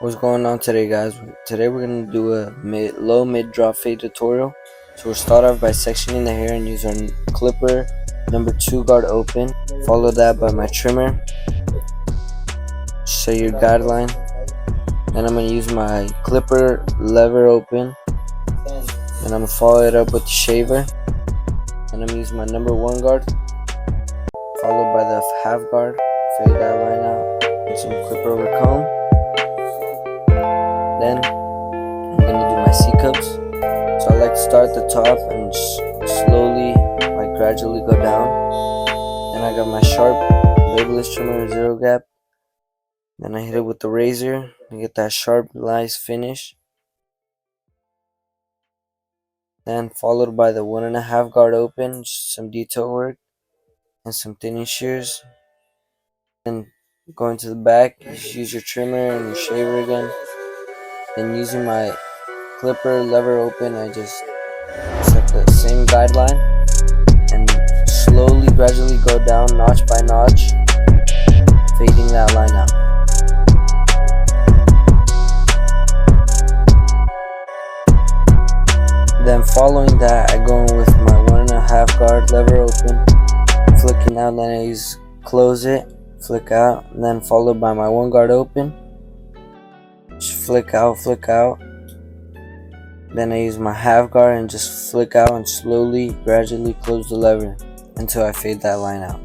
What's going on today, guys? Today we're going to do a low mid drop fade tutorial. So we'll start off by sectioning the hair and use our clipper number 2 guard open. Follow that by my trimmer. Set your guideline. Then I'm going to use my clipper lever open. And I'm going to follow it up with the shaver. And I'm going to use my number 1 guard. Followed by the half guard. Fade that line out. And some clipper over comb. Then I'm gonna do my C-cups. So I like to start at the top and slowly, gradually go down. Then I got my sharp labelless trimmer 0 gap. Then I hit it with the razor to get that sharp, nice finish. Then followed by the 1.5 guard open, just some detail work and some thinning shears. Then going to the back, you just use your trimmer and your shaver again. Then using my clipper lever open, I just set the same guideline and slowly, gradually go down notch by notch, fading that line out. Then following that, I go in with my 1.5 guard lever open, flicking out, then I close it, flick out, and then followed by my 1 guard open. Just flick out. Then I use my half guard and just flick out and slowly, gradually close the lever until I fade that line out.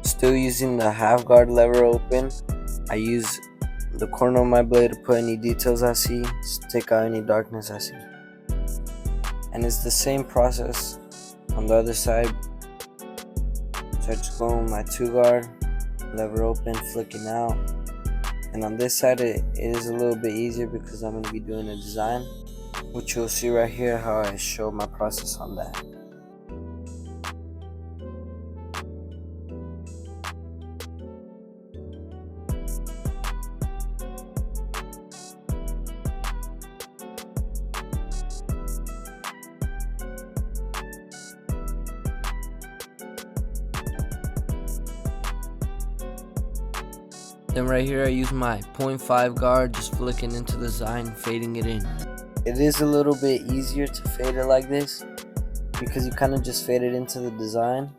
Still using the half guard lever open, I use the corner of my blade to put any details I see, just take out any darkness I see. And it's the same process on the other side. So I just go on my 2 guard, lever open, flicking out. And on this side it is a little bit easier because I'm going to be doing a design, which you'll see right here how I show my process on that. Then right here I use my 0.5 guard, just flicking into the design, fading it in. It is a little bit easier to fade it like this because you kind of just fade it into the design.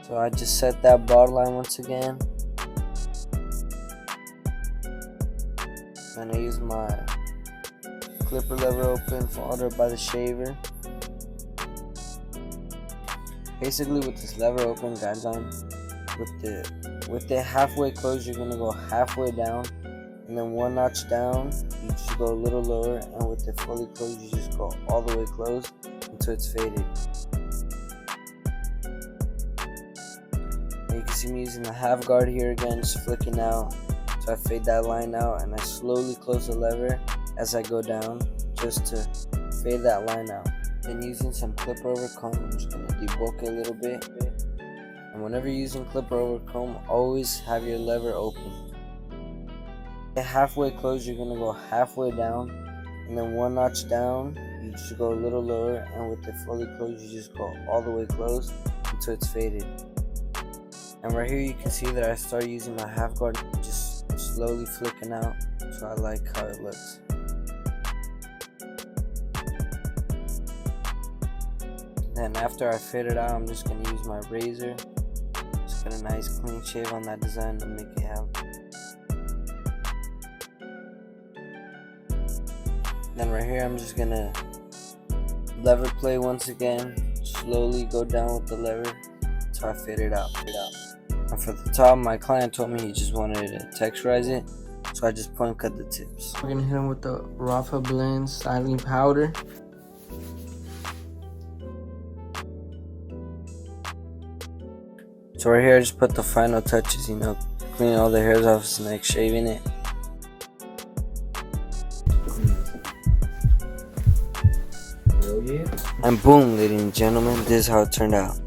So I just set that bar line once again. Then I use my clipper lever open, followed by the shaver. Basically with this lever open guideline, with the halfway closed, you're gonna go halfway down, and then 1 notch down, you just go a little lower, and with it fully closed, you just go all the way closed until it's faded. And you can see me using the half guard here again, just flicking out, so I fade that line out, and I slowly close the lever as I go down, just to fade that line out. Then using some clipper over comb, I'm just gonna debulk it a little bit. And whenever you're using clipper over comb, always have your lever open. At halfway closed, you're gonna go halfway down, and then 1 notch down, you just go a little lower, and with it fully closed, you just go all the way closed until it's faded. And right here you can see that I start using my half guard, just slowly flicking out, so I like how it looks. Then after I fade it out, I'm just gonna use my razor. Get a nice clean shave on that design to make it have. Then right here I'm just gonna lever play once again, slowly go down with the lever until I fade it out. And for the top, my client told me he just wanted to texturize it, so I just point cut the tips. We're gonna hit him with the rafa.blendz styling powder. So right here I just put the final touches, cleaning all the hairs off his neck, shaving it. Oh yeah. And boom, ladies and gentlemen, this is how it turned out.